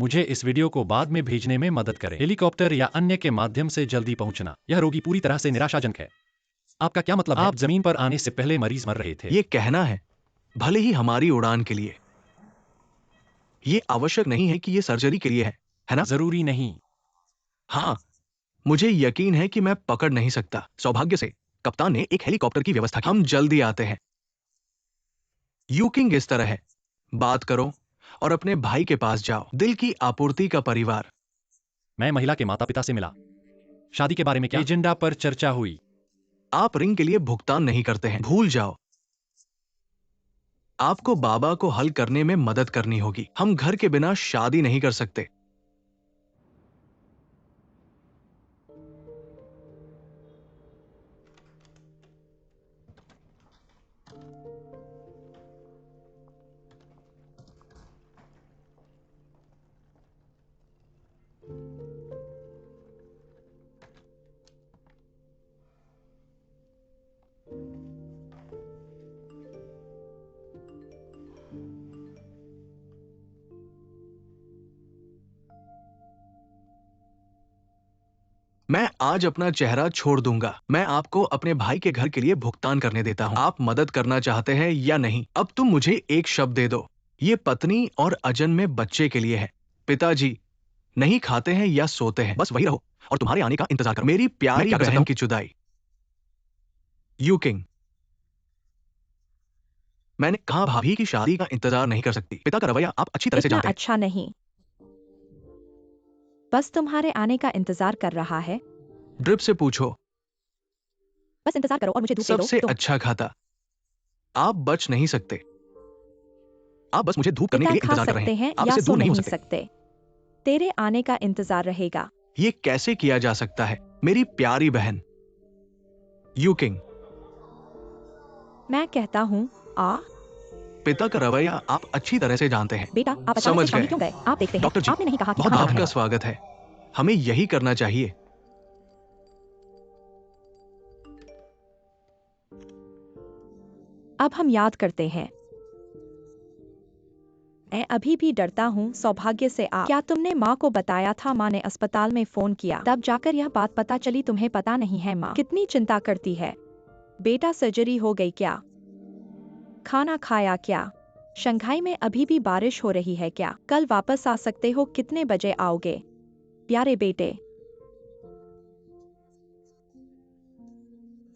मुझे इस वीडियो को बाद में भेजने में मदद करें। हेलीकॉप्टर या अन्य के माध्यम से जल्दी पहुंचना। यह रोगी पूरी तरह से निराशाजनक है। आपका क्या मतलब है? आप जमीन पर आने से पहले मरीज मर रहे थे। ये कहना है, भले ही हमारी उड़ान के लिए, ये आवश्यक नहीं है कि ये सर्जरी के लिए है ना? जरूरी नहीं। हाँ, मुझे यकीन है कि मैं पकड़ नहीं सकता। सौभाग्य से कप्तान ने एक हेलीकॉप्टर की व्यवस्था की। हम जल्दी आते हैं। यूकिंग इस तरह है, बात करो और अपने भाई के पास जाओ। दिल की आपूर्ति का परिवार। मैं महिला के माता पिता से मिला। शादी के बारे में क्या एजेंडा पर चर्चा हुई। आप रिंग के लिए भुगतान नहीं करते हैं, भूल जाओ। आपको बाबा को हल करने में मदद करनी होगी। हम घर के बिना शादी नहीं कर सकते। मैं आज अपना चेहरा छोड़ दूंगा। मैं आपको अपने भाई के घर के लिए भुगतान करने देता हूं। आप मदद करना चाहते हैं या नहीं? अब तुम मुझे एक शब्द दे दो। ये पत्नी और अजन्मे बच्चे के लिए है। पिताजी नहीं खाते हैं या सोते हैं, बस वही रहो और तुम्हारे आने का इंतजार करो। मेरी प्यारी बहन की जुदाई। यूकिंग, मैंने कहा भाभी की शादी का इंतजार नहीं कर सकती। पिता का रवैया आप अच्छी तरह से इतना जानते हैं। अच्छा नहीं, बस तुम्हारे आने का इंतजार कर रहा है। ड्रिप से पूछो। बस इंतजार करो और मुझे धूप दे दो। सबसे अच्छा खाता। आप बच नहीं सकते। आप बस मुझे धूप करने के पिता लिए खा इंतजार कर रहे सकते हैं। हैं आप या इससे सो दूर नहीं हो नहीं सकते। सकते। तेरे आने का इंतजार रहेगा। ये कैसे किया जा सकता है, मेरी प्यारी बहन? यूकिंग, मैं कहता हूँ आ। पिता का रवैया आप अच्छी तरह से जानते हैं। बेटा, आप अचानक समझ से सामने गए। क्यों गए? आप देखते हैं, डॉक्टर जी, आपने नहीं कहा कि बहुत यहाँ आपका जाना है। स्वागत है। हमें यही करना चाहिए। अब हम याद करते हैं। मैं अभी भी डरता हूँ। सौभाग्य से आप। क्या तुमने माँ को बताया था? माँ ने अस्पताल में फोन किया, तब जाकर यह बात पता चली। तुम्हें पता नहीं है माँ कितनी चिंता करती है। बेटा, सर्जरी हो गई क्या? खाना खाया क्या? शंघाई में अभी भी बारिश हो रही है क्या? कल वापस आ सकते हो? कितने बजे आओगे प्यारे बेटे?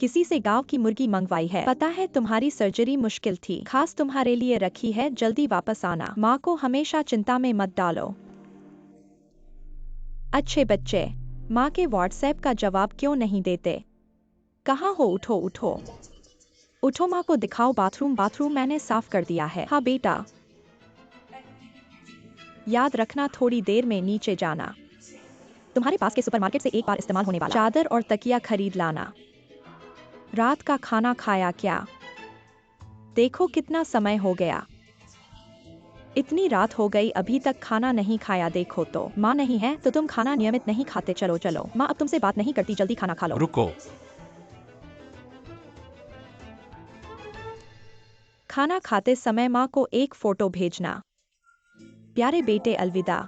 किसी से गांव की मुर्गी मंगवाई है। पता है तुम्हारी सर्जरी मुश्किल थी, खास तुम्हारे लिए रखी है। जल्दी वापस आना। माँ को हमेशा चिंता में मत डालो। अच्छे बच्चे। माँ के व्हाट्सएप का जवाब क्यों नहीं देते? कहाँ हो? उठो उठो उठो, माँ को दिखाओ। बाथरूम मैंने साफ कर दिया है। हाँ बेटा, याद रखना थोड़ी देर में नीचे जाना। तुम्हारे पास के सुपरमार्केट से एक बार इस्तेमाल होने वाला चादर और तकिया खरीद लाना। रात का खाना खाया क्या? देखो कितना समय हो गया। इतनी रात हो गई, अभी तक खाना नहीं खाया। देखो तो माँ नहीं है तो तुम खाना नियमित नहीं खाते। चलो चलो, माँ अब तुमसे बात नहीं करती। जल्दी खाना खा लो। रुको। खाना खाते समय माँ को एक फोटो भेजना। प्यारे बेटे, अलविदा।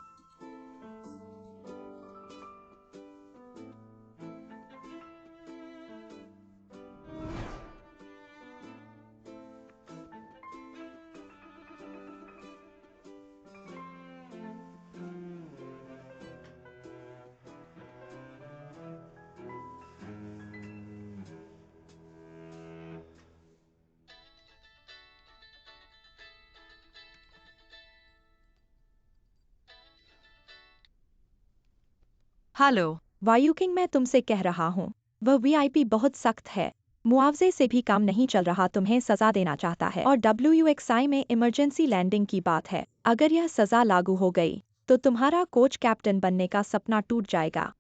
हेलो वायुकिंग, मैं तुमसे कह रहा हूँ, वह वीआईपी बहुत सख्त है। मुआवजे से भी काम नहीं चल रहा। तुम्हें सजा देना चाहता है और WXI में इमरजेंसी लैंडिंग की बात है। अगर यह सजा लागू हो गई तो तुम्हारा कोच कैप्टन बनने का सपना टूट जाएगा।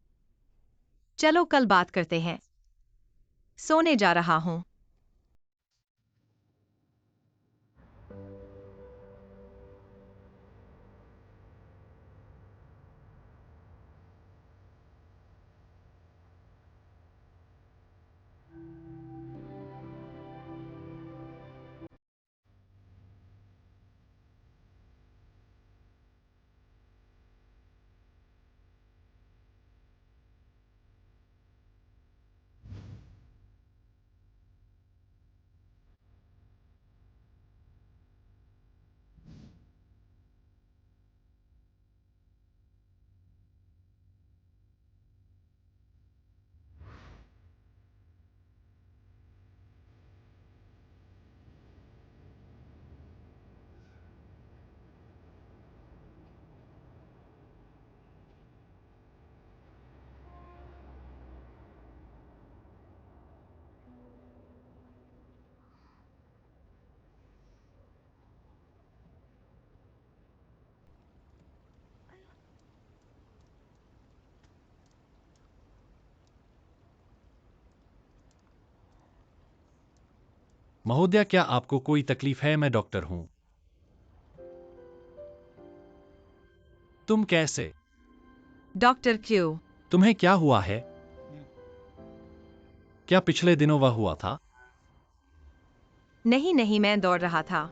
चलो कल बात करते हैं। सोने जा रहा हूँ। महोदया, क्या आपको कोई तकलीफ है? मैं डॉक्टर हूं। तुम कैसे? डॉक्टर क्यों? तुम्हें क्या हुआ है? क्या पिछले दिनों वह हुआ था? नहीं नहीं, मैं दौड़ रहा था।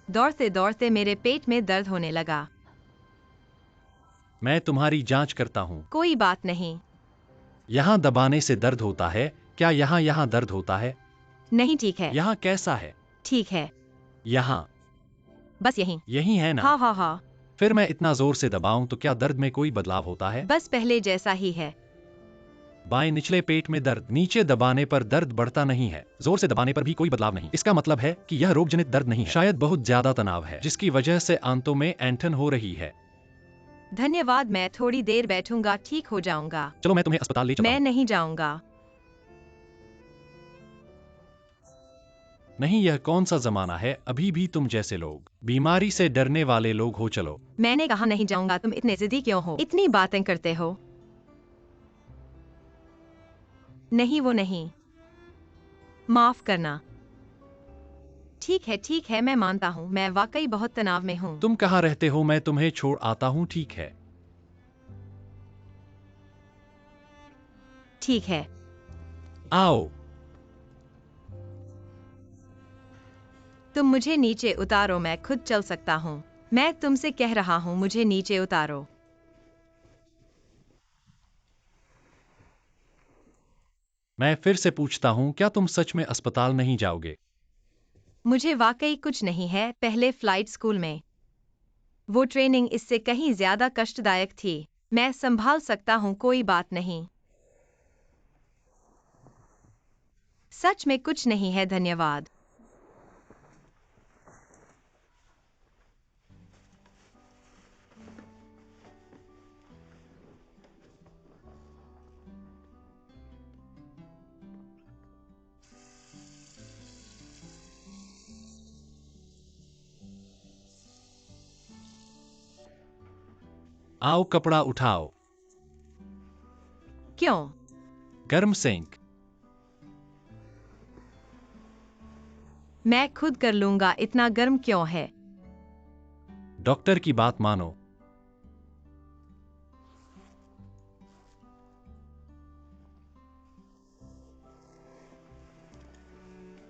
दौड़ते दौड़ते मेरे पेट में दर्द होने लगा। मैं तुम्हारी जांच करता हूं। कोई बात नहीं। यहाँ दबाने से दर्द होता है? क्या यहाँ यहाँ दर्द होता है? नहीं, ठीक है। यहाँ कैसा है? ठीक है, यहाँ बस यहीं। यही है ना? हाँ हाँ हाँ, फिर मैं इतना जोर से दबाऊं तो क्या दर्द में कोई बदलाव होता है? बस पहले जैसा ही है। बाएं निचले पेट में दर्द। नीचे दबाने पर दर्द बढ़ता नहीं है, जोर से दबाने पर भी कोई बदलाव नहीं। इसका मतलब है कि यह रोग जनित दर्द नहीं है। शायद बहुत ज्यादा तनाव है, जिसकी वजह से आंतों में ऐंठन हो रही है। धन्यवाद, मैं थोड़ी देर बैठूंगा, ठीक हो जाऊंगा। चलो मैं तुम्हें अस्पताल ले चलता मैं हूं। नहीं जाऊंगा। नहीं, यह कौन सा जमाना है? अभी भी तुम जैसे लोग बीमारी से डरने वाले लोग हो। चलो। मैंने कहा नहीं जाऊंगा। तुम इतने जिद्दी क्यों हो? इतनी बातें करते हो। नहीं, वो नहीं। माफ करना। ठीक है, मैं मानता हूँ, मैं वाकई बहुत तनाव में हूँ। तुम कहाँ रहते हो? मैं तुम्हें छोड़ आता हूँ, ठीक है? ठीक है। आओ। तुम मुझे नीचे उतारो, मैं खुद चल सकता हूँ। मैं तुमसे कह रहा हूँ, मुझे नीचे उतारो। मैं फिर से पूछता हूँ, क्या तुम सच में अस्पताल नहीं जाओगे? मुझे वाकई कुछ नहीं है। पहले फ्लाइट स्कूल में वो ट्रेनिंग इससे कहीं ज्यादा कष्टदायक थी। मैं संभाल सकता हूँ, कोई बात नहीं। सच में कुछ नहीं है, धन्यवाद। आओ, कपड़ा उठाओ। क्यों? गर्म सेंक। मैं खुद कर लूंगा, इतना गर्म क्यों है? डॉक्टर की बात मानो।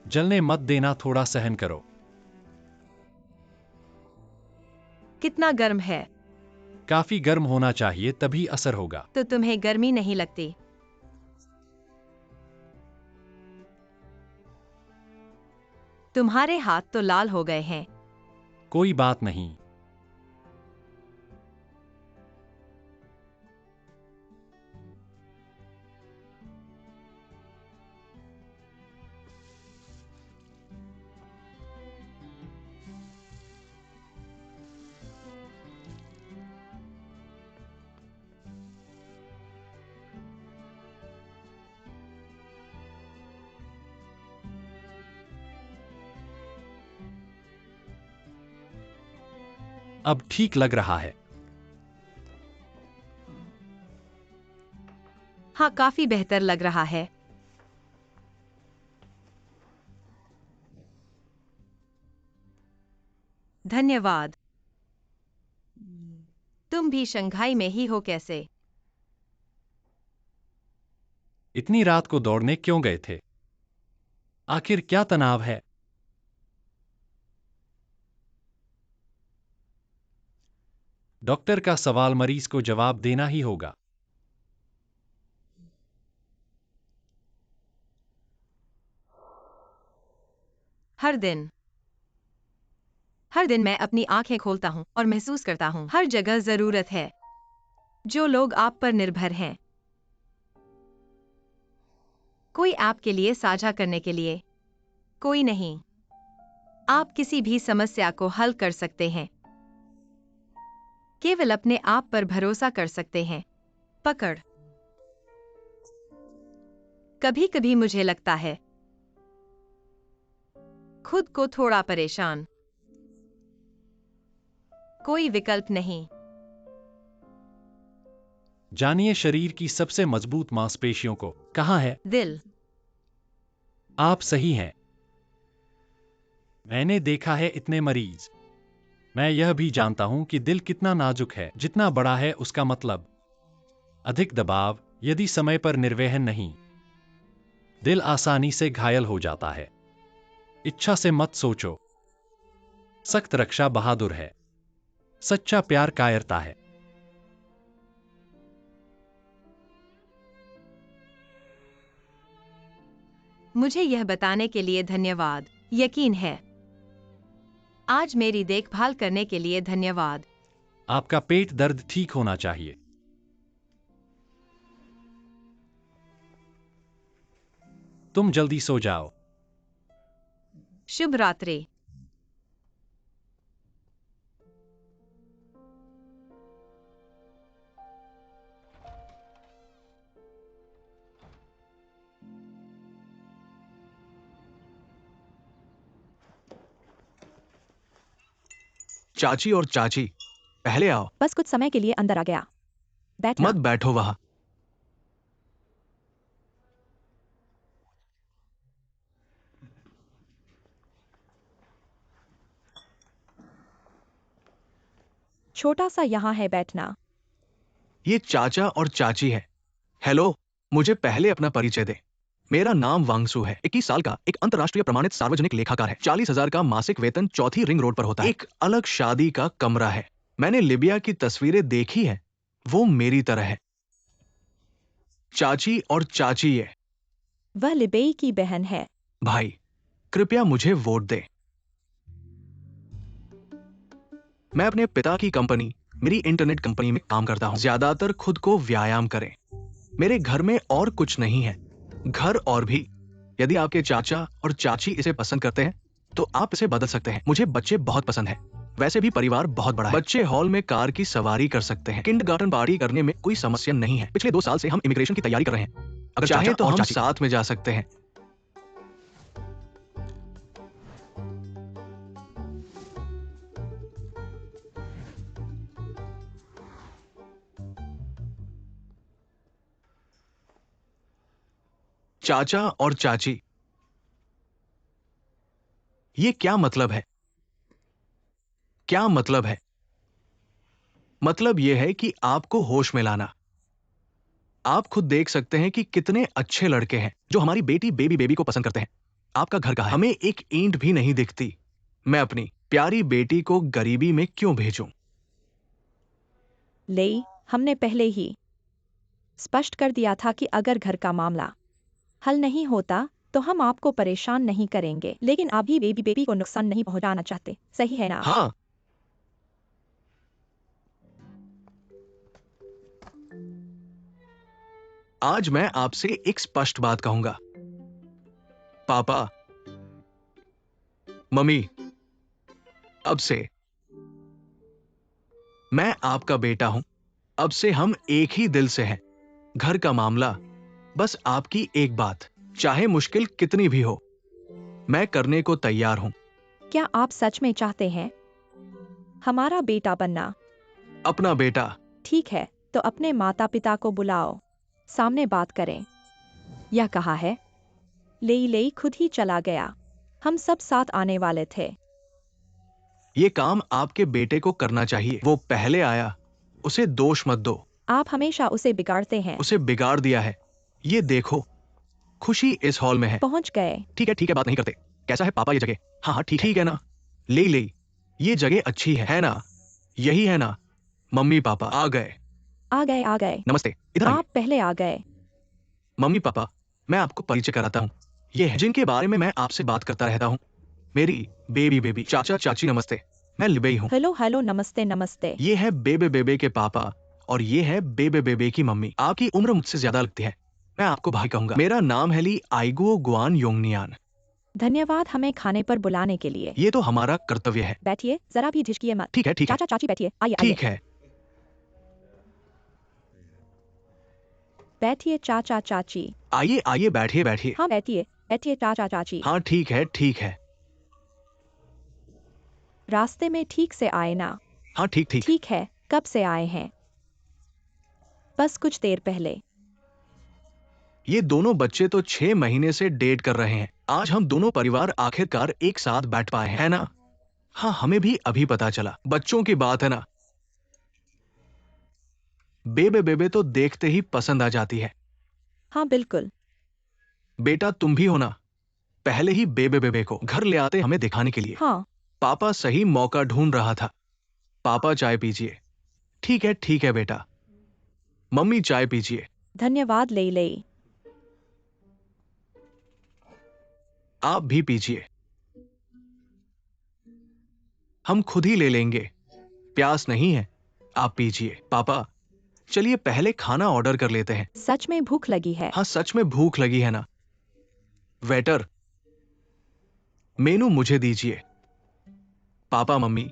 जलने मत देना, थोड़ा सहन करो। कितना गर्म है? काफी गर्म होना चाहिए, तभी असर होगा। तो तुम्हें गर्मी नहीं लगती? तुम्हारे हाथ तो लाल हो गए हैं। कोई बात नहीं। अब ठीक लग रहा है। हाँ, काफी बेहतर लग रहा है। धन्यवाद। तुम भी शंघाई में ही हो कैसे? इतनी रात को दौड़ने क्यों गए थे? आखिर क्या तनाव है? डॉक्टर का सवाल मरीज को जवाब देना ही होगा। हर दिन मैं अपनी आंखें खोलता हूं और महसूस करता हूं, हर जगह जरूरत है। जो लोग आप पर निर्भर हैं, कोई आपके लिए साझा करने के लिए कोई नहीं। आप किसी भी समस्या को हल कर सकते हैं, केवल अपने आप पर भरोसा कर सकते हैं। पकड़। कभी कभी मुझे लगता है खुद को थोड़ा परेशान। कोई विकल्प नहीं। जानिए शरीर की सबसे मजबूत मांसपेशियों को। कहाँ है? दिल। आप सही हैं। मैंने देखा है इतने मरीज। मैं यह भी जानता हूं कि दिल कितना नाजुक है। जितना बड़ा है उसका मतलब अधिक दबाव। यदि समय पर निर्वहन नहीं, दिल आसानी से घायल हो जाता है। इच्छा से मत सोचो। सख्त रक्षा बहादुर है। सच्चा प्यार कायरता है। मुझे यह बताने के लिए धन्यवाद। यकीन है। आज मेरी देखभाल करने के लिए धन्यवाद। आपका पेट दर्द ठीक होना चाहिए। तुम जल्दी सो जाओ। शुभ रात्रि। चाची और चाची, पहले आओ। बस कुछ समय के लिए अंदर आ गया। बैठना। मत बैठो वहां। छोटा सा यहाँ है बैठना। ये चाचा और चाची है। हेलो, मुझे पहले अपना परिचय दे। मेरा नाम वांगसू है। 21 साल का, एक अंतर्राष्ट्रीय प्रमाणित सार्वजनिक लेखाकार है। 40,000 का मासिक वेतन, चौथी रिंग रोड पर होता है। एक अलग शादी का कमरा है। मैंने लिबिया की तस्वीरें देखी है, वो मेरी तरह है। चाची और चाची ये। वह लिबेई की बहन है। भाई, कृपया मुझे वोट दे। मैं अपने पिता की कंपनी, मेरी इंटरनेट कंपनी में काम करता हूं। ज्यादातर खुद को व्यायाम करें। मेरे घर में और कुछ नहीं है। घर और भी। यदि आपके चाचा और चाची इसे पसंद करते हैं, तो आप इसे बदल सकते हैं। मुझे बच्चे बहुत पसंद है। वैसे भी परिवार बहुत बड़ा है। बच्चे हॉल में कार की सवारी कर सकते हैं। किंडरगार्टन पार्टी करने में कोई समस्या नहीं है। पिछले 2 साल से हम इमिग्रेशन की तैयारी कर रहे हैं। अगर चाहे तो हम साथ में जा सकते हैं। चाचा और चाची, ये क्या मतलब है? क्या मतलब है? मतलब यह है कि आपको होश में लाना। आप खुद देख सकते हैं कि कितने अच्छे लड़के हैं जो हमारी बेटी बेबी को पसंद करते हैं। आपका घर कहाँ है? हमें एक ईंट भी नहीं दिखती। मैं अपनी प्यारी बेटी को गरीबी में क्यों भेजूं? लेई, हमने पहले ही स्पष्ट कर दिया था कि अगर घर का मामला हल नहीं होता तो हम आपको परेशान नहीं करेंगे। लेकिन आप भी बेबी को नुकसान नहीं पहुंचाना चाहते, सही है ना? हाँ। आज मैं आपसे एक स्पष्ट बात कहूंगा। पापा, मम्मी, अब से मैं आपका बेटा हूं। अब से हम एक ही दिल से हैं। घर का मामला, बस आपकी एक बात, चाहे मुश्किल कितनी भी हो, मैं करने को तैयार हूं। क्या आप सच में चाहते हैं हमारा बेटा बनना? अपना बेटा। ठीक है, तो अपने माता पिता को बुलाओ, सामने बात करें। यह कहा है। लेई लेई खुद ही चला गया। हम सब साथ आने वाले थे। ये काम आपके बेटे को करना चाहिए। वो पहले आया, उसे दोष मत दो। आप हमेशा उसे बिगाड़ते हैं। उसे बिगाड़ दिया है। ये देखो, खुशी इस हॉल में है। पहुंच गए। ठीक है, बात नहीं करते। कैसा है पापा ये जगह? हाँ हाँ, ठीक है ना? ले ये जगह अच्छी है ना? यही है ना? मम्मी पापा आ गए। आ गए आ गए। नमस्ते, इधर आइए। आप पहले आ गए। मम्मी पापा, मैं आपको परिचय कराता हूँ। ये है जिनके बारे में मैं आपसे बात करता रहता हूँ। मेरी बेबी। चाचा चाची नमस्ते, मैं लिबेई हूँ। हेलो हेलो, नमस्ते नमस्ते। ये है बेबे के पापा और ये है बेबे की मम्मी। आपकी उम्र मुझसे ज्यादा लगती है। मैं आपको भाई कहूंगा। मेरा नाम है ली आइगुओ गुआन योंगनियान। धन्यवाद हमें खाने पर बुलाने के लिए। ये तो हमारा कर्तव्य है। बैठिए, जरा भी झिझकिए मत। ठीक है। चाचा चाची बैठिए। आइए आइए। ठीक है। बैठिए चाचा चाची। आइए बैठिए। हाँ बैठिए बैठिए चाचा चाची। हाँ ठीक है। रास्ते में ठीक से आए ना? हाँ ठीक। ठीक है, कब से आए हैं? बस कुछ देर पहले। ये दोनों बच्चे तो 6 महीने से डेट कर रहे हैं। आज हम दोनों परिवार आखिरकार एक साथ बैठ पाए हैं, है ना? हाँ, हमें भी अभी पता चला। बच्चों की बात है ना, बेबे बेबे तो देखते ही पसंद आ जाती है। हाँ बिल्कुल। बेटा तुम भी हो ना? पहले ही बेबे बेबे को घर ले आते हमें दिखाने के लिए। हाँ। पापा सही मौका ढूंढ रहा था। पापा चाय पीजिए। ठीक है बेटा। मम्मी चाय पीजिए। धन्यवाद ले ले। आप भी पीजिए। हम खुद ही ले लेंगे, प्यास नहीं है। आप पीजिए। पापा चलिए पहले खाना ऑर्डर कर लेते हैं। सच में भूख लगी है। हाँ सच में भूख लगी है ना। वेटर मेनू मुझे दीजिए। पापा मम्मी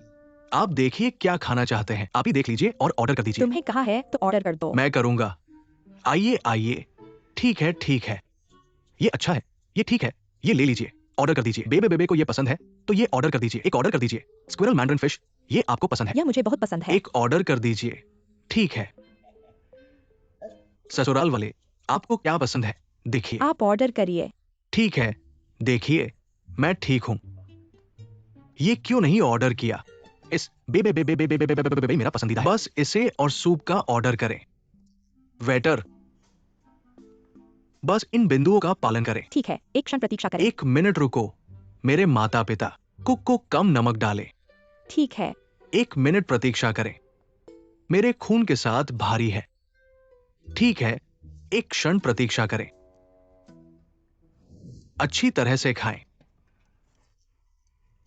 आप देखिए क्या खाना चाहते हैं, आप ही देख लीजिए और ऑर्डर कर दीजिए। तुम्हें कहा है तो ऑर्डर कर दो। मैं करूंगा। आइए आइए। ठीक है। ये अच्छा है, ये ठीक है, ये ले लीजिए। ऑर्डर कर दीजिए। बेबे बेबे को ये पसंद है तो ये ऑर्डर कर दीजिए। एक ऑर्डर कर दीजिए। स्क्विरल मैंड्रिन फिश, ये आपको पसंद है। यह मुझे बहुत पसंद है। एक ऑर्डर कर दीजिए। ठीक है। ससुराल वाले आपको क्या पसंद है देखिए। आप ऑर्डर करिए। ठीक है, देखिए मैं ठीक हूं। ये क्यों नहीं ऑर्डर किया? इस बेबे बेबे बेबे बेबे बेबे बेबे मेरा पसंदीदा है। बस इसे और सूप का ऑर्डर करें। वेटर बस इन बिंदुओं का पालन करें। ठीक है, एक क्षण प्रतीक्षा करें। 1 मिनट रुको। मेरे माता पिता कुक को कम नमक डालें। ठीक है। 1 मिनट प्रतीक्षा करें। मेरे खून के साथ भारी है। ठीक है, एक क्षण प्रतीक्षा करें। अच्छी तरह से खाएं।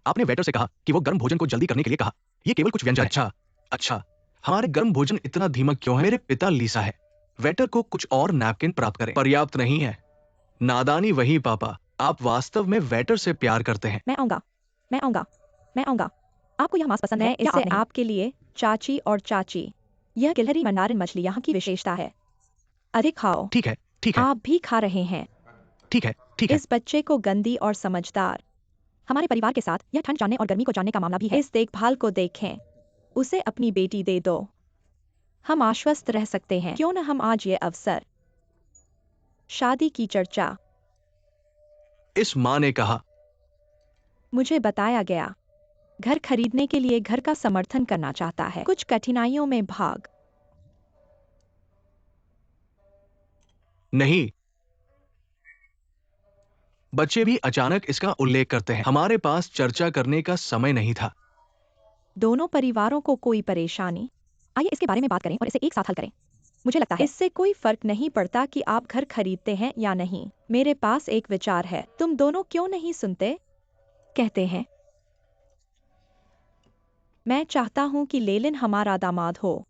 आपने वेटर से कहा कि वो गर्म भोजन को जल्दी करने के लिए कहा। ये केवल कुछ व्यंजन है। अच्छा। हमारे गर्म भोजन इतना धीमा क्यों है? मेरे पिता लीसा है। वेटर को कुछ और नैपकिन प्राप्त करें। पर्याप्त नहीं है। नादानी वही पापा। आप वास्तव में वेटर से प्यार करते हैं। मैं आऊंगा। आपको यह मांस पसंद है? इसे आपके लिए चाची और चाची। यह गिलहरी मंडारिन मछली यहाँ की विशेषता है। अधिक खाओ। ठीक है। आप भी खा रहे हैं। ठीक है। इस बच्चे को गंदी और समझदार। हमारे परिवार के साथ यह ठंड जानने और गर्मी को जानने का मामला भी है। इस देखभाल को देखें। उसे अपनी बेटी दे दो। हम आश्वस्त रह सकते हैं। क्यों न हम आज ये अवसर शादी की चर्चा। इस मां ने कहा। मुझे बताया गया घर खरीदने के लिए घर का समर्थन करना चाहता है। कुछ कठिनाइयों में भाग नहीं। बच्चे भी अचानक इसका उल्लेख करते हैं। हमारे पास चर्चा करने का समय नहीं था। दोनों परिवारों को कोई परेशानी। आइए इसके बारे में बात करें और इसे एक साथ हल करें। मुझे लगता है इससे कोई फर्क नहीं पड़ता कि आप घर खरीदते हैं या नहीं। मेरे पास एक विचार है। तुम दोनों क्यों नहीं सुनते? कहते हैं मैं चाहता हूं कि लेलिन हमारा दामाद हो।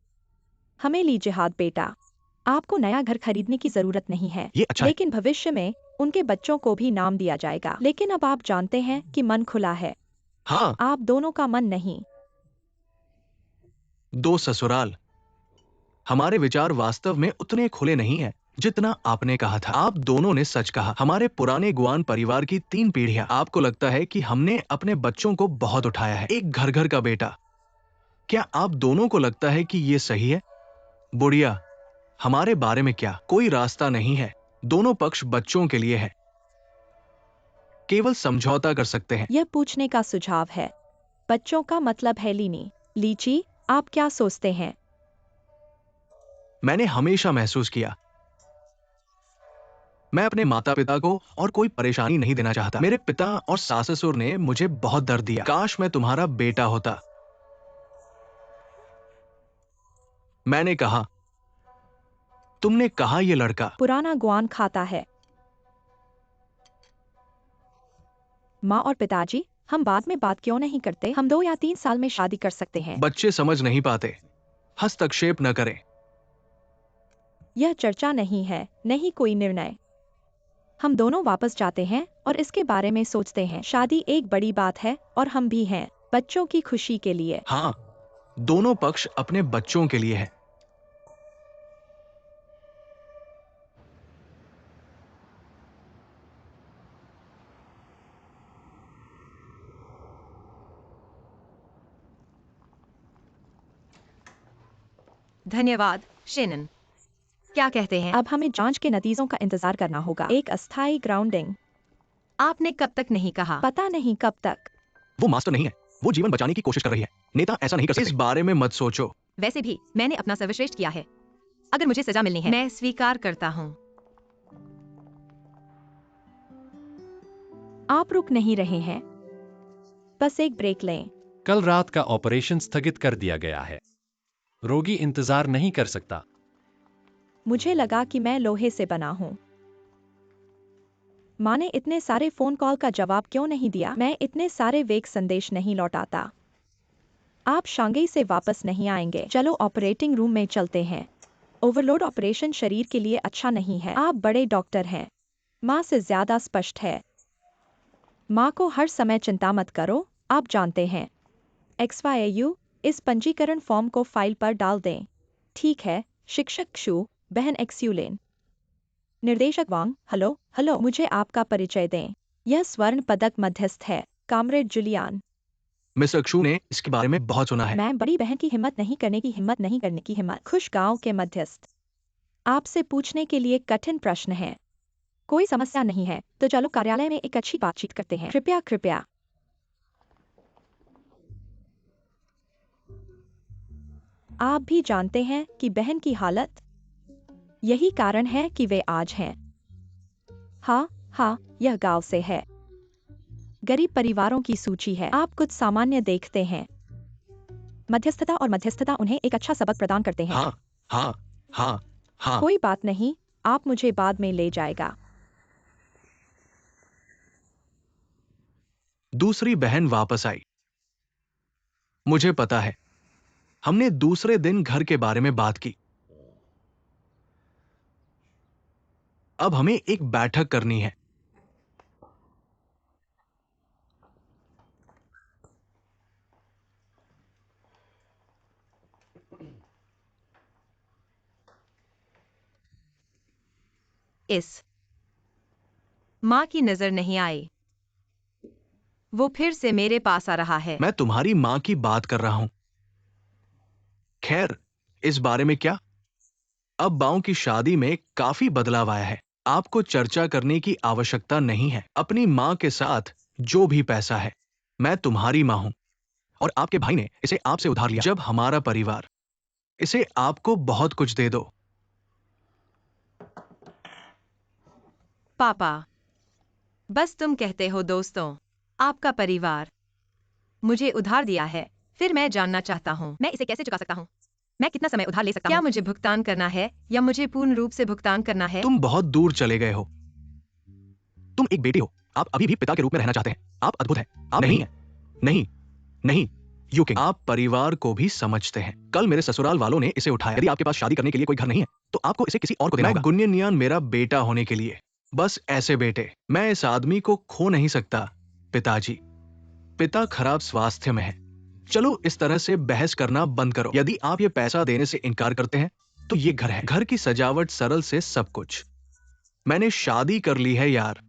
हमें लीजिए हाथ बेटा। आपको नया घर खरीदने की जरूरत नहीं है। ये अच्छा है। लेकिन भविष्य में उनके बच्चों को भी नाम दिया जाएगा। लेकिन अब आप जानते हैं कि मन खुला है। हाँ। आप दोनों का मन नहीं। दो ससुराल। हमारे विचार वास्तव में उतने खुले नहीं हैं जितना आपने कहा था। आप दोनों ने सच कहा। हमारे पुराने गुआन परिवार की 3 पीढ़ियां। आपको लगता है कि हमने अपने बच्चों को बहुत उठाया है। एक घर घर का बेटा। क्या आप दोनों को लगता है कि ये सही है? बुढ़िया हमारे बारे में क्या? कोई रास्ता नहीं है। दोनों पक्ष बच्चों के लिए है। केवल समझौता कर सकते हैं। यह पूछने का सुझाव है। बच्चों का मतलब है लीनी। लीची आप क्या सोचते हैं? मैंने हमेशा महसूस किया मैं अपने माता पिता को और कोई परेशानी नहीं देना चाहता। मेरे पिता और सास ससुर ने मुझे बहुत दर्द दिया। काश मैं तुम्हारा बेटा होता। मैंने कहा तुमने कहा ये लड़का। पुराना गुआन खाता है। माँ और पिताजी हम बाद में बात क्यों नहीं करते? हम 2 या 3 साल में शादी कर सकते हैं। बच्चे समझ नहीं पाते। हस्तक्षेप न करें। यह चर्चा नहीं है, नहीं कोई निर्णय। हम दोनों वापस जाते हैं और इसके बारे में सोचते हैं। शादी एक बड़ी बात है और हम भी हैं बच्चों की खुशी के लिए। हाँ, दोनों पक्ष अपने बच्चों के लिए है। धन्यवाद शेनन। क्या कहते हैं? अब हमें जांच के नतीजों का इंतजार करना होगा। एक अस्थायी ग्राउंडिंग। आपने कब तक नहीं कहा? पता नहीं कब तक। वो मास्टर नहीं है, वो जीवन बचाने की कोशिश कर रही है। नेता ऐसा नहीं कर सकते। इस बारे में मत सोचो। वैसे भी मैंने अपना सर्वश्रेष्ठ किया है। अगर मुझे सजा मिलनी है, मैं स्वीकार करता हूँ। आप रुक नहीं रहे हैं, बस एक ब्रेक लें। कल रात का ऑपरेशन स्थगित कर दिया गया है। रोगी इंतजार नहीं कर सकता। मुझे लगा कि मैं लोहे से बना हूं। माँ ने इतने सारे फोन कॉल का जवाब क्यों नहीं दिया? मैं इतने सारे वेग संदेश नहीं लौटाता। आप शांघाई से वापस नहीं आएंगे। चलो ऑपरेटिंग रूम में चलते हैं। ओवरलोड ऑपरेशन शरीर के लिए अच्छा नहीं है। आप बड़े डॉक्टर हैं। माँ से ज्यादा स्पष्ट है। माँ को हर समय चिंता मत करो, आप जानते हैं। XYAU, इस पंजीकरण फॉर्म को फाइल पर डाल दें। ठीक है, शिक्षक शू, बहन एक्स्यूलेन। निर्देशक वांग, हेलो, मुझे आपका परिचय दें। यह स्वर्ण पदक मध्यस्थ है, कामरेड जुलियान। मिस्टर क्षू ने इसके बारे में बहुत सुना है। मैं बड़ी बहन की हिम्मत नहीं करने की हिम्मत। खुश गांव के मध्यस्थ। आपसे पूछने के लिए कठिन प्रश्न है। कोई समस्या नहीं है, तो चलो कार्यालय में एक अच्छी बातचीत करते हैं। कृपया। आप भी जानते हैं कि बहन की हालत, यही कारण है कि वे आज हैं। हाँ, यह गांव से है। गरीब परिवारों की सूची है। आप कुछ सामान्य देखते हैं। मध्यस्थता और मध्यस्थता उन्हें एक अच्छा सबक प्रदान करते हैं। हाँ। कोई बात नहीं, आप मुझे बाद में ले जाएगा। दूसरी बहन वापस आई। मुझे पता है। हमने दूसरे दिन घर के बारे में बात की। अब हमें एक बैठक करनी है। इस माँ की नजर नहीं आई। वो फिर से मेरे पास आ रहा है। मैं तुम्हारी माँ की बात कर रहा हूं। खैर, इस बारे में क्या? अब बाओं की शादी में काफी बदलाव आया है। आपको चर्चा करने की आवश्यकता नहीं है। अपनी माँ के साथ जो भी पैसा है, मैं तुम्हारी माँ हूं और आपके भाई ने इसे आपसे उधार लिया। जब हमारा परिवार इसे आपको बहुत कुछ दे दो। पापा, बस तुम कहते हो दोस्तों। आपका परिवार मुझे उधार दिया है, फिर मैं जानना चाहता हूँ मैं इसे कैसे चुका सकता हूँ। मैं कितना समय उधार ले सकता हूँ? क्या मुझे भुगतान करना है या मुझे पूर्ण रूप से भुगतान करना है? तुम बहुत दूर चले गए हो। तुम एक बेटी हो। आप अभी भी पिता के रूप में रहना चाहते हैं। आप अद्भुत हैं। आप नहीं है। नहीं, यू किंग। आप परिवार को भी समझते हैं। कल मेरे ससुराल वालों ने इसे उठाया। यदि आपके पास शादी करने के लिए कोई घर नहीं है, तो आपको इसे किसी और को देना होगा। गुन्यनियान मेरा बेटा होने के लिए, बस ऐसे बेटे। मैं इस आदमी को खो नहीं सकता। पिताजी, पिता खराब स्वास्थ्य में है। चलो इस तरह से बहस करना बंद करो। यदि आप ये पैसा देने से इनकार करते हैं, तो ये घर है। घर की सजावट, सरल से सब कुछ। मैंने शादी कर ली है यार।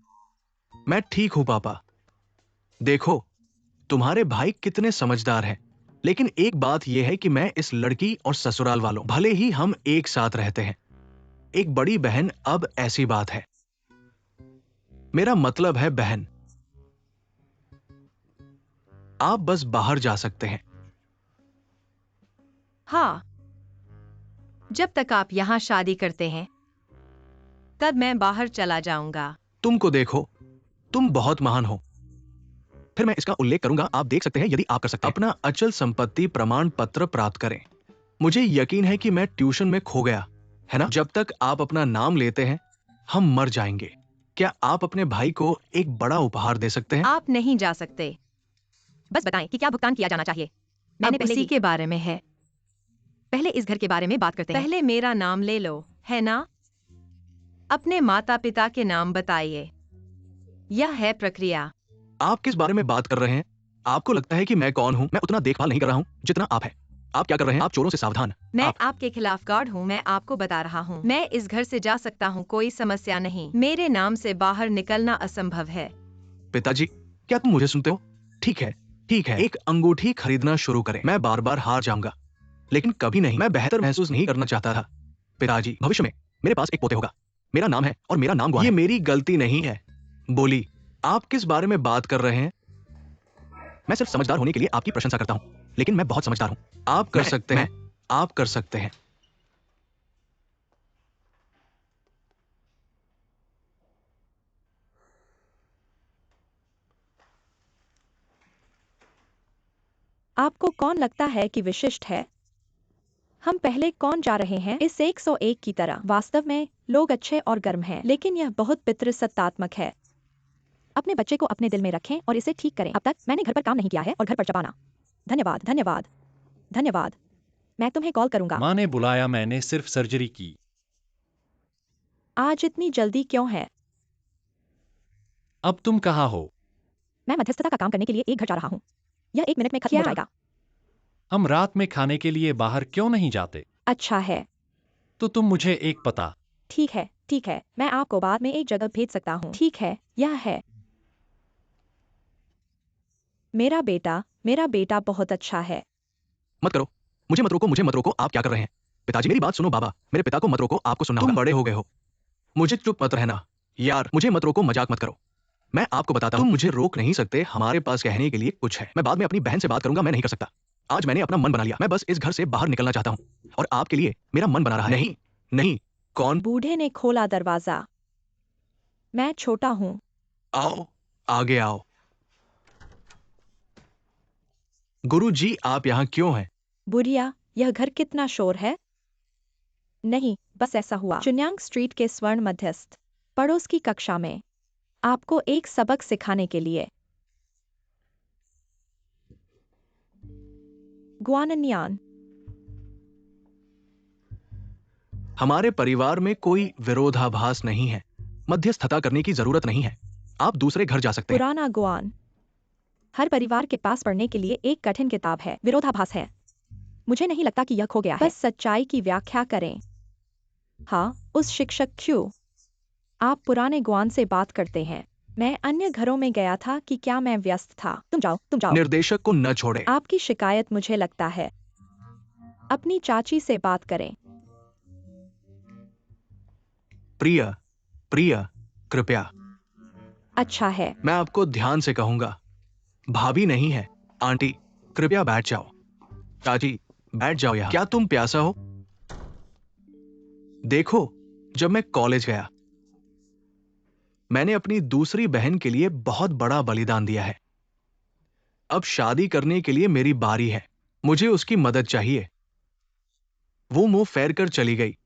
मैं ठीक हूं पापा। देखो, तुम्हारे भाई कितने समझदार हैं। लेकिन एक बात यह है कि मैं इस लड़की और ससुराल वालों, भले ही हम एक साथ रहते हैं, एक बड़ी बहन, अब ऐसी बात है। मेरा मतलब है बहन, आप बस बाहर जा सकते हैं। हाँ, जब तक आप यहाँ शादी करते हैं, तब मैं बाहर चला जाऊंगा। तुमको देखो, तुम बहुत महान हो। फिर मैं इसका उल्लेख करूंगा, आप देख सकते हैं यदि आप कर सकते हैं। अपना अचल संपत्ति प्रमाण पत्र प्राप्त करें। मुझे यकीन है कि मैं ट्यूशन में खो गया, है ना? जब तक आप अपना नाम लेते हैं, हम मर जाएंगे। क्या आप अपने भाई को एक बड़ा उपहार दे सकते हैं? आप नहीं जा सकते। बस बताएं कि क्या भुगतान किया जाना चाहिए। मैंने उसी के बारे में है। पहले इस घर के बारे में बात करते हैं। पहले मेरा नाम ले लो, है ना? अपने माता पिता के नाम बताइए। यह है प्रक्रिया। आप किस बारे में बात कर रहे हैं? आपको लगता है कि मैं कौन हूं? मैं उतना देखभाल नहीं कर रहा हूं जितना आप हैं। आप क्या कर रहे हैं? आप चोरों से सावधान। मैं आपके खिलाफ गार्ड हूँ। मैं आपको बता रहा हूँ, मैं इस घर से जा सकता हूँ, कोई समस्या नहीं। मेरे नाम से बाहर निकलना असंभव है। पिताजी, क्या तुम मुझे सुनते हो? ठीक है, एक अंगूठी खरीदना शुरू करें। मैं बार बार हार जाऊंगा, लेकिन कभी नहीं। मैं बेहतर महसूस नहीं करना चाहता था। पिताजी, भविष्य में मेरे पास एक पोते होगा। मेरा नाम है और मेरा नाम गुआन है। ये मेरी गलती नहीं है। बोली, आप किस बारे में बात कर रहे हैं? मैं सिर्फ समझदार होने के लिए आपकी प्रशंसा करता हूं, लेकिन मैं बहुत समझदार हूं। आप कर सकते हैं, आप कर सकते हैं। आपको कौन लगता है कि विशिष्ट है? हम पहले कौन जा रहे हैं? इस 101 की तरह। वास्तव में लोग अच्छे और गर्म हैं, लेकिन यह बहुत पितृसत्तात्मक है। अपने बच्चे को अपने दिल में रखें और इसे ठीक करें। अब तक मैंने घर पर काम नहीं किया है और घर पर चबाना। धन्यवाद, धन्यवाद, धन्यवाद। मैं तुम्हें कॉल करूंगा। माँ ने बुलाया, मैंने सिर्फ सर्जरी की। आज इतनी जल्दी क्यों है? अब तुम कहाँ हो? मैं मध्यस्थता का काम करने के लिए एक घर जा रहा हूँ। यह 1 मिनट में खत्म हो जाएगा। हम रात में खाने के लिए बाहर क्यों नहीं जाते? अच्छा है। तो तुम मुझे एक पता। ठीक है, ठीक है। मैं आपको बाद में एक जगह भेज सकता हूँ। ठीक है, यह है। मेरा बेटा बहुत अच्छा है। मत करो, मुझे मत रोको, मुझे मत रोको। आप क्या कर रहे हैं? पिताजी, मेरी बात सुनो। बाबा, मेरे पिता को मत रोको, आपको सुनना होगा। तुम बड़े हो गए हो, मुझे चुप मत रहना। यार, मुझे मत रोको, मजाक मत करो। मैं आपको बताता हूं, तुम मुझे रोक नहीं सकते। हमारे पास कहने के लिए कुछ है। मैं बाद में अपनी बहन से बात करूंगा, मैं नहीं कर सकता। आज मैंने अपना मन बना लिया। मैं बस इस घर से बाहर निकलना चाहता हूं और आपके लिए मेरा मन बना रहा है। नहीं, नहीं। कौन? बूढ़े ने खोला दरवाजा। मैं छोटा हूँ। आओ, आगे आओ। गुरुजी, आप यहाँ क्यों हैं? बुढ़िया, यह घर कितना शोर है? नहीं, बस ऐसा हुआ। चुन्यांग स्ट्रीट के स्वर्ण मध्यस्थ पड़ोस की कक्षा में आपको एक सबक सिखाने के लिए। गुआनन्यान। हमारे परिवार में कोई विरोधाभास नहीं है। मध्यस्थता करने की जरूरत नहीं है। आप दूसरे घर जा सकते हैं। पुराना गुआन। हर परिवार के पास पढ़ने के लिए एक कठिन किताब है। विरोधाभास है। मुझे नहीं लगता कि यह खो गया है। बस सच्चाई की व्याख्या करें। हाँ, उस शिक्षक क्यों? आप पुराने गुआन से बात करते हैं। मैं अन्य घरों में गया था कि क्या मैं व्यस्त था? तुम जाओ, तुम जाओ। निर्देशक को न छोड़े। आपकी शिकायत मुझे लगता है। अपनी चाची से बात करें। प्रिय, प्रिय, कृपया। अच्छा है। मैं आपको ध्यान से कहूंगा। भाभी नहीं है, आंटी। कृपया बैठ जाओ। चाची, बैठ जाओ यहाँ। क्या तुम प्यासा हो? देखो, जब मैं कॉलेज गया, मैंने अपनी दूसरी बहन के लिए बहुत बड़ा बलिदान दिया है। अब शादी करने के लिए मेरी बारी है। मुझे उसकी मदद चाहिए। वो मुंह फेर कर चली गई।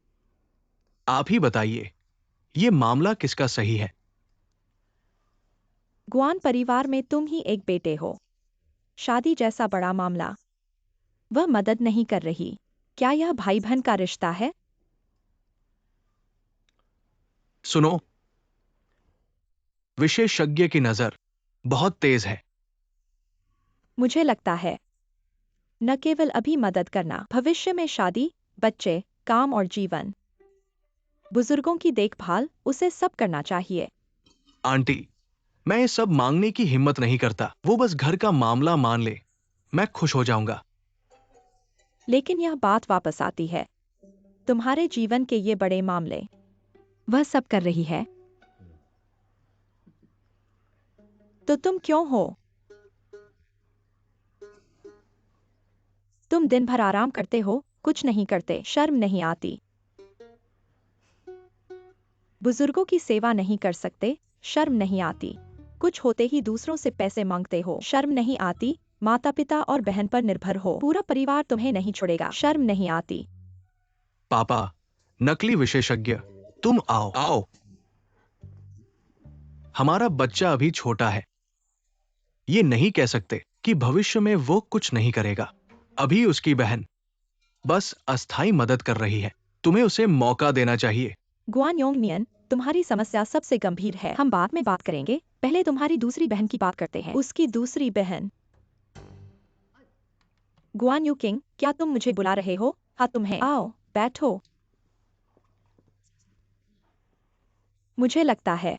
आप ही बताइए, ये मामला किसका सही है? गुआन परिवार में तुम ही एक बेटे हो। शादी जैसा बड़ा मामला, वह मदद नहीं कर रही। क्या यह भाई बहन का रिश्ता है? सुनो, विशेषज्ञ की नजर बहुत तेज है। मुझे लगता है न केवल अभी मदद करना, भविष्य में शादी, बच्चे, काम और जीवन, बुजुर्गों की देखभाल, उसे सब करना चाहिए। आंटी, मैं ये सब मांगने की हिम्मत नहीं करता। वो बस घर का मामला मान ले, मैं खुश हो जाऊंगा। लेकिन यह बात वापस आती है। तुम्हारे जीवन के ये बड़े मामले, वह सब कर रही है। तो तुम क्यों हो? तुम दिन भर आराम करते हो, कुछ नहीं करते, शर्म नहीं आती। बुजुर्गों की सेवा नहीं कर सकते, शर्म नहीं आती। कुछ होते ही दूसरों से पैसे मांगते हो, शर्म नहीं आती। माता पिता और बहन पर निर्भर हो, पूरा परिवार तुम्हें नहीं छोड़ेगा, शर्म नहीं आती। पापा, नकली विशेषज्ञ, तुम आओ, आओ। हमारा बच्चा अभी छोटा है। ये नहीं कह सकते कि भविष्य में वो कुछ नहीं करेगा। अभी उसकी बहन बस अस्थाई मदद कर रही है। तुम्हें उसे मौका देना चाहिए। गुआन योंग नियन, तुम्हारी समस्या सबसे गंभीर है। हम बाद में बात करेंगे, पहले तुम्हारी दूसरी बहन की बात करते हैं। उसकी दूसरी बहन। गुआन यू किंग, क्या तुम मुझे बुला रहे हो? हाँ, तुम्हें। आओ, बैठो। मुझे लगता है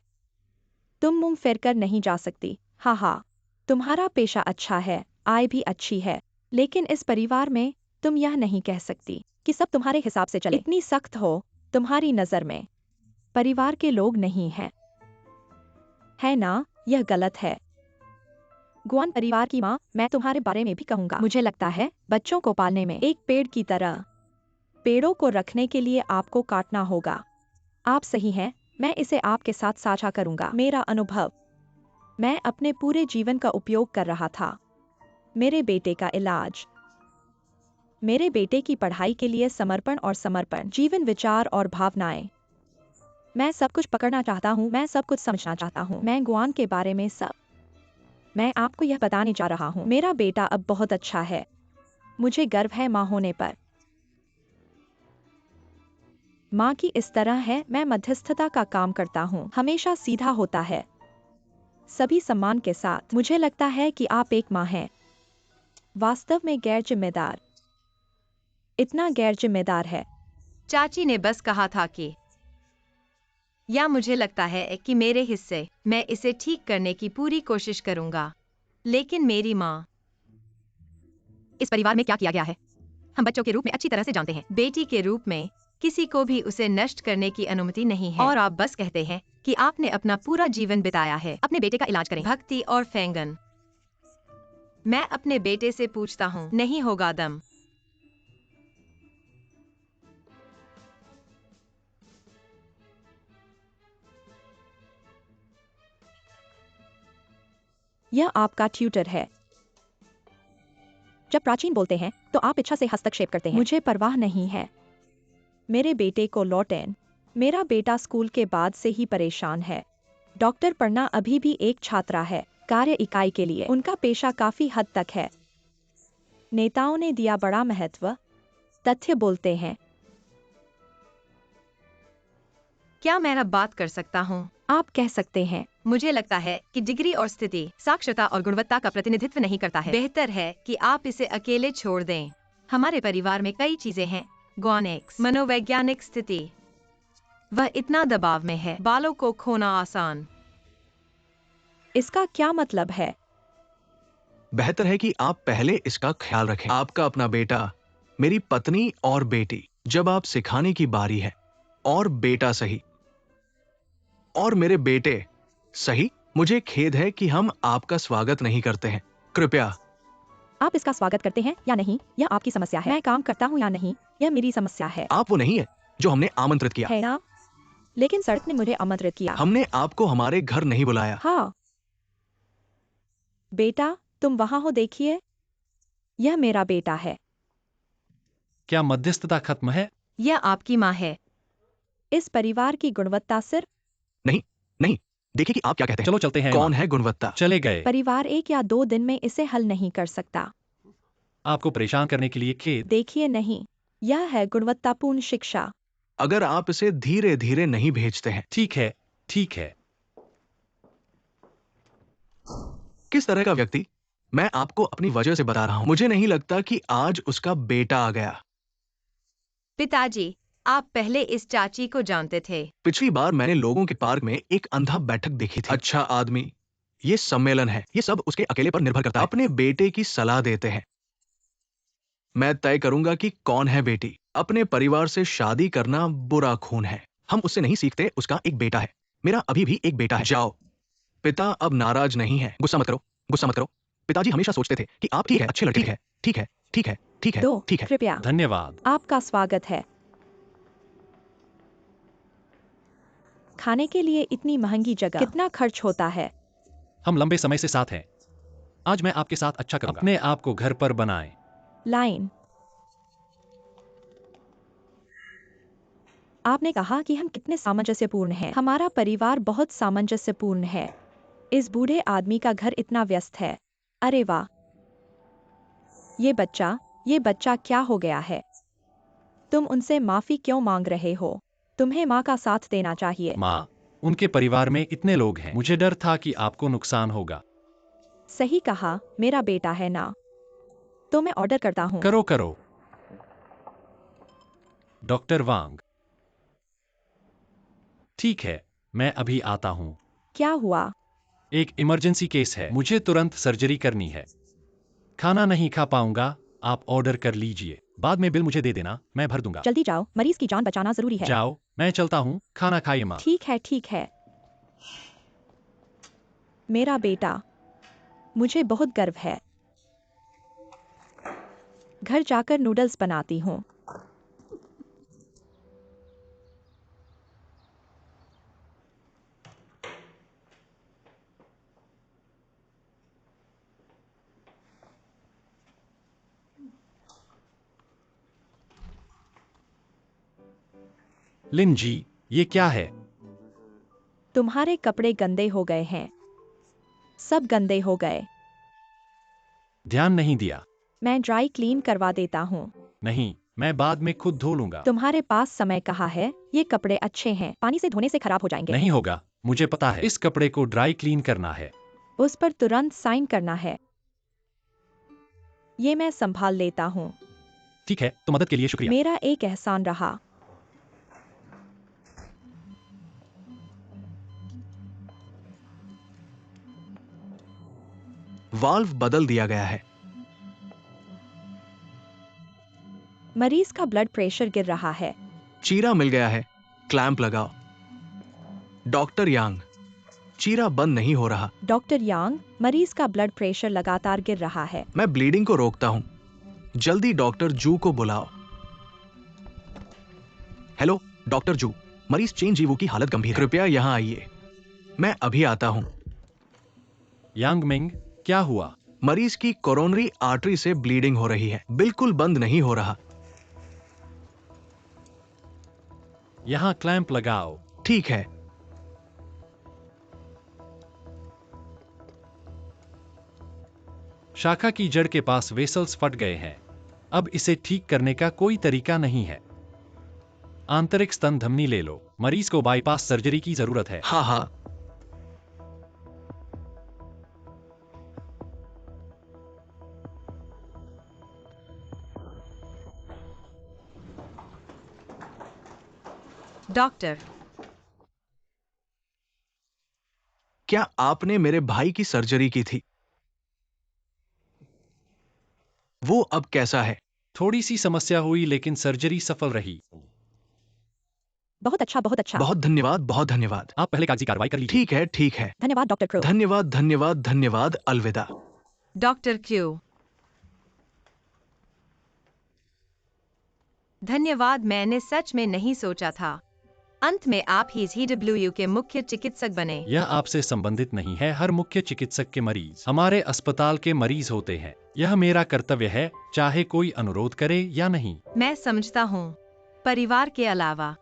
तुम मुंह फेर कर नहीं जा सकती। हाँ हाँ, तुम्हारा पेशा अच्छा है, आय भी अच्छी है, लेकिन इस परिवार में तुम यह नहीं कह सकती कि सब तुम्हारे हिसाब से चले। इतनी सख्त हो तुम्हारी नजर में परिवार के लोग नहीं हैं, है ना? यह गलत है। गुआन परिवार की माँ, मैं तुम्हारे बारे में भी कहूंगा। मुझे लगता है बच्चों को पालने में एक पेड़ की तरह, पेड़ों को रखने के लिए आपको काटना होगा। आप सही हैं, मैं इसे आपके साथ साझा करूंगा। मेरा अनुभव, मैं अपने पूरे जीवन का उपयोग कर रहा था। मेरे बेटे का इलाज, मेरे बेटे की पढ़ाई के लिए समर्पण और समर्पण, जीवन, विचार और भावनाएं। मैं सब कुछ पकड़ना चाहता हूँ, मैं सब कुछ समझना चाहता हूँ। मैं गुआन के बारे में सब, मैं आपको यह बताने जा रहा हूँ। मेरा बेटा अब बहुत अच्छा है। मुझे गर्व है माँ होने पर। माँ की इस तरह है, मैं मध्यस्थता का काम करता हूँ, हमेशा सीधा होता है, सभी सम्मान के साथ। मुझे लगता है कि आप एक माँ हैं, वास्तव में गैर जिम्मेदार, इतना गैर जिम्मेदार है। चाची ने बस कहा था कि, या मुझे लगता है कि मेरे हिस्से, मैं इसे ठीक करने की पूरी कोशिश करूंगा, लेकिन मेरी माँ। इस परिवार में क्या किया गया है, हम बच्चों के रूप में अच्छी तरह से जानते हैं। बेटी के रूप में किसी को भी उसे नष्ट करने की अनुमति नहीं है, और आप बस कहते हैं कि आपने अपना पूरा जीवन बिताया है। अपने बेटे का इलाज करें। भक्ति और फेंगन, मैं अपने बेटे से पूछता हूँ, नहीं होगा दम। यह आपका ट्यूटर है। जब प्राचीन बोलते हैं तो आप इच्छा से हस्तक्षेप करते हैं। मुझे परवाह नहीं है। मेरे बेटे को लौटें। मेरा बेटा स्कूल के बाद से ही परेशान है। डॉक्टर पढ़ना अभी भी एक छात्रा है, कार्य इकाई के लिए उनका पेशा काफी हद तक है। नेताओं ने दिया बड़ा महत्व, तथ्य बोलते हैं। क्या मैं अब बात कर सकता हूँ? आप कह सकते हैं। मुझे लगता है कि डिग्री और स्थिति साक्षरता और गुणवत्ता का प्रतिनिधित्व नहीं करता है। बेहतर है कि आप इसे अकेले छोड़ दें। हमारे परिवार में कई चीजें हैं। गॉनेक्स, मनोवैज्ञानिक स्थिति, वह इतना दबाव में है, बालों को खोना आसान। इसका क्या मतलब है? बेहतर है कि आप पहले इसका ख्याल रखें। आपका अपना बेटा, मेरी पत्नी और बेटी, जब आप सिखाने की बारी है, और बेटा सही, और मेरे बेटे सही, मुझे खेद है कि हम आपका स्वागत नहीं करते हैं। कृपया। आप इसका स्वागत करते हैं या नहीं, यह आपकी समस्या है। मैं काम करता हूँ या नहीं, यह मेरी समस्या है। आप वो नहीं है जो हमने आमंत्रित किया है ना? लेकिन सड़क ने मुझे आमंत्रित किया। हमने आपको हमारे घर नहीं बुलाया। हाँ बेटा, तुम वहां हो, देखिए, यह मेरा बेटा है। क्या मध्यस्थता खत्म है? यह आपकी माँ है। इस परिवार की गुणवत्ता सिर्फ, नहीं, नहीं, देखिए कि आप क्या कहते हैं। चलो चलते हैं। कौन माँ। है गुणवत्ता? चले गए। परिवार 1 या 2 दिन में इसे हल नहीं कर सकता। आपको परेशान करने के लिए खेद। देखिए नहीं, यह है गुणवत्तापूर्ण शिक्षा। अगर आप इसे धीरे धीरे नहीं भेजते हैं। ठीक है, ठीक है। किस तरह का व्यक्ति? मैं आपको अपनी वजह से बता रहा हूं। मुझे नहीं लगता कि आज उसका बेटा आ गया। पिताजी, आप पहले इस चाची को जानते थे। पिछली बार मैंने लोगों के पार्क में एक अंधा बैठक देखी थी। अच्छा आदमी, ये सम्मेलन है, ये सब उसके अकेले पर निर्भर करता है। अपने बेटे की सलाह देते हैं। मैं तय करूंगा कि कौन है बेटी। अपने परिवार से शादी करना बुरा खून है। हम उससे नहीं सीखते, उसका एक बेटा है। मेरा अभी भी एक बेटा है। जाओ। पिता अब नाराज नहीं है। गुस्सा मत करो, गुस्सा मत करो। पिताजी हमेशा सोचते थे कि आप ठीक है, अच्छे लड़के हैं, ठीक है, ठीक है, ठीक है, दो, ठीक है। कृपया। धन्यवाद। आपका स्वागत है। खाने के लिए इतनी महंगी जगह, कितना खर्च होता है? हम लंबे समय से साथ हैं। आज मैं आपके साथ अच्छा करूंगा। अपने आप को घर पर बनाएं। लाइन। आपने कहा कि हम कितने सामंजस्यपूर्ण हैं। हमारा परिवार बहुत सामंजस्यपूर्ण है। इस बूढ़े आदमी का घर इतना व्यस्त है। अरे वाह, ये बच्चा क्या हो गया है? तुम उनसे माफी क्यों मांग रहे हो? तुम्हें माँ का साथ देना चाहिए। माँ, उनके परिवार में इतने लोग हैं, मुझे डर था कि आपको नुकसान होगा। सही कहा, मेरा बेटा है ना? तो मैं ऑर्डर करता हूँ। करो करो। डॉक्टर वांग। ठीक है, मैं अभी आता हूँ। क्या हुआ? एक इमरजेंसी केस है, मुझे तुरंत सर्जरी करनी है। खाना नहीं खा पाऊंगा, आप ऑर्डर कर लीजिए। बाद में बिल मुझे दे देना, मैं भर दूंगा। जल्दी जाओ, मरीज की जान बचाना जरूरी है। जाओ, मैं चलता हूँ, खाना खाइए माँ। ठीक है, ठीक है। मेरा बेटा, मुझे बहुत गर्व है। घर जाकर नूडल्स बनाती हूँ। लिन जी, ये क्या है? तुम्हारे कपड़े गंदे हो गए हैं। सब गंदे हो गए। ध्यान नहीं दिया। मैं ड्राई क्लीन करवा देता हूँ। नहीं, मैं बाद में खुद धो लूंगा। तुम्हारे पास समय कहाँ है? ये कपड़े अच्छे हैं, पानी से धोने से खराब हो जाएंगे। नहीं होगा, मुझे पता है। इस कपड़े को ड्राई क्लीन करना है। उस पर तुरंत साइन करना है। ये मैं संभाल लेता हूँ। ठीक है, तो मदद के लिए शुक्रिया। मेरा एक एहसान रहा। वाल्व बदल दिया गया है। मरीज का ब्लड प्रेशर गिर रहा है। चीरा मिल गया है, क्लैंप लगाओ। डॉक्टर यांग, चीरा बंद नहीं हो रहा। डॉक्टर यांग, मरीज का ब्लड प्रेशर लगातार गिर रहा है। मैं ब्लीडिंग को रोकता हूं। जल्दी डॉक्टर जू को बुलाओ। हेलो डॉक्टर जू, मरीज चेन जीवू की हालत गंभीर है, कृपया यहां आइए। मैं अभी आता हूं। यांग मिंग, क्या हुआ? मरीज की कोरोनरी आर्टरी से ब्लीडिंग हो रही है, बिल्कुल बंद नहीं हो रहा। यहाँ क्लैंप लगाओ। ठीक है। शाखा की जड़ के पास वेसल्स फट गए हैं। अब इसे ठीक करने का कोई तरीका नहीं है। आंतरिक स्तन धमनी ले लो। मरीज को बाईपास सर्जरी की जरूरत है। हाँ हाँ। डॉक्टर, क्या आपने मेरे भाई की सर्जरी की थी? वो अब कैसा है? थोड़ी सी समस्या हुई लेकिन सर्जरी सफल रही। बहुत अच्छा, बहुत अच्छा। बहुत धन्यवाद, बहुत धन्यवाद। आप पहले कागजी कार्रवाई कर लीजिए। ठीक है, ठीक है। धन्यवाद डॉक्टर क्रो। धन्यवाद, धन्यवाद, धन्यवाद। अलविदा। डॉक्टर क्यू, धन्यवाद। मैंने सच में नहीं सोचा था। अंत में आप ही ZWU के मुख्य चिकित्सक बने। यह आपसे संबंधित नहीं है। हर मुख्य चिकित्सक के मरीज हमारे अस्पताल के मरीज होते हैं। यह मेरा कर्तव्य है, चाहे कोई अनुरोध करे या नहीं। मैं समझता हूँ। परिवार के अलावा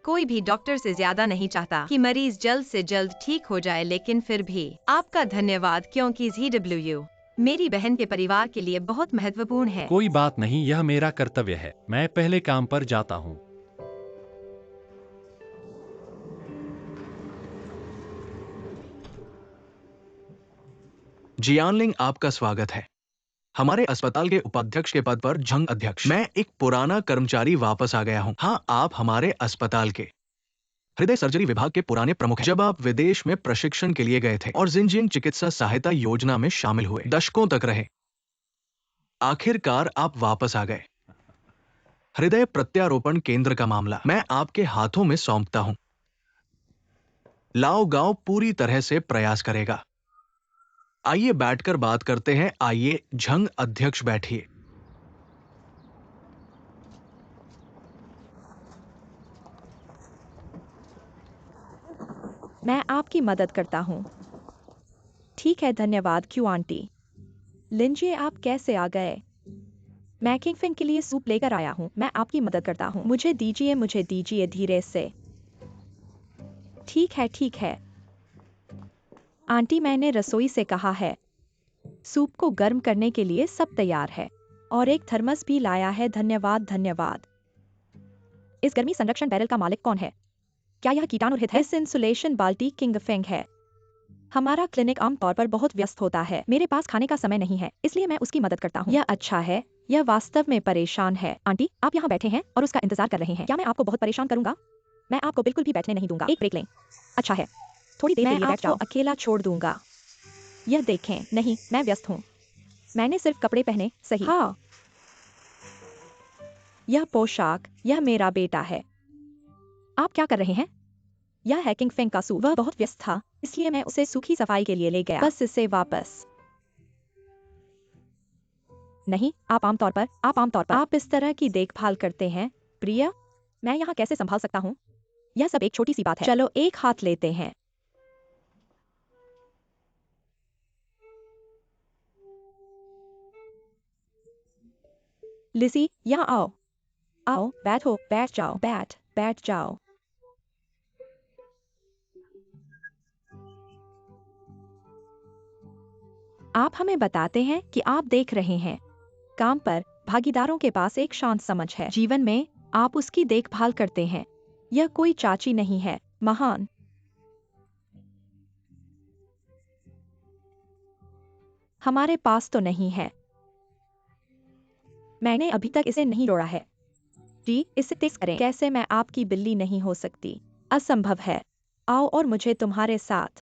कोई भी डॉक्टर से ज्यादा नहीं चाहता कि मरीज जल्द से जल्द ठीक हो जाए, लेकिन फिर भी आपका धन्यवाद, क्योंकि ZWU मेरी बहन के परिवार के लिए बहुत महत्वपूर्ण है। कोई बात नहीं, यह मेरा कर्तव्य है। मैं पहले काम पर जाता हूँ। जियानलिंग, आपका स्वागत है हमारे अस्पताल के उपाध्यक्ष के पद पर। झंग अध्यक्ष, मैं एक पुराना कर्मचारी वापस आ गया हूं। हाँ, आप हमारे अस्पताल के हृदय सर्जरी विभाग के पुराने प्रमुख हैं। जब आप विदेश में प्रशिक्षण के लिए गए थे और जिनजिंग चिकित्सा सहायता योजना में शामिल हुए, दशकों तक रहे, आखिरकार आप वापस आ गए। हृदय प्रत्यारोपण केंद्र का मामला मैं आपके हाथों में सौंपता हूं। लाओ गांव पूरी तरह से प्रयास करेगा। आइए बैठकर बात करते हैं। आइए झंग अध्यक्ष, बैठिए। मैं आपकी मदद करता हूँ। ठीक है, धन्यवाद क्यू आंटी। लिंजी, आप कैसे आ गए? मैं किंगफिन के लिए सूप लेकर आया हूँ। मैं आपकी मदद करता हूँ। मुझे दीजिए धीरे से। ठीक है, ठीक है। आंटी, मैंने रसोई से कहा है। सूप को गर्म करने के लिए सब तैयार है। और एक थर्मस भी लाया है। धन्यवाद, धन्यवाद। इस गर्मी संरक्षण बैरल का मालिक कौन है? क्या यह कीटाणु रहित है? इस इंसुलेशन बाल्टी किंगफिंग है। हमारा क्लिनिक आमतौर पर बहुत व्यस्त होता है। मेरे पास खाने का समय नहीं है, इसलिए मैं उसकी मदद करता हूँ। यह अच्छा है। यह वास्तव में परेशान है। आंटी, आप यहाँ बैठे हैं और उसका इंतजार कर रहे हैं। क्या मैं आपको बहुत परेशान करूंगा? मैं आपको बिल्कुल भी बैठने नहीं दूंगा। एक ब्रेक लें। अच्छा है, थोड़ी देर के लिए बैठ जाओ। अकेला छोड़ दूंगा। यह देखें, नहीं, मैं व्यस्त हूँ। मैंने सिर्फ कपड़े पहने, सही? हाँ। यह पोशाक, यह मेरा बेटा है। आप क्या कर रहे हैं? यह है किंग फेंग का सूट। वह बहुत व्यस्त था, इसलिए मैं उसे सूखी सफाई के लिए ले गया। बस इसे वापस। नहीं, आप आमतौर पर आप इस तरह की देखभाल करते हैं। प्रिय, मैं यहाँ कैसे संभाल सकता हूँ? यह सब एक छोटी सी बात है। चलो एक हाथ लेते हैं। लिज़ी, यहाँ आओ। आओ, बैठो, बैठ जाओ। आप हमें बताते हैं कि आप देख रहे हैं। काम पर भागीदारों के पास एक शांत समझ है। जीवन में आप उसकी देखभाल करते हैं। यह कोई चाची नहीं है, महान। हमारे पास तो नहीं है। मैंने अभी तक इसे नहीं जोड़ा है। जी, इसे तेज करें। कैसे मैं आपकी बिल्ली नहीं हो सकती? असंभव है। आओ और मुझे तुम्हारे साथ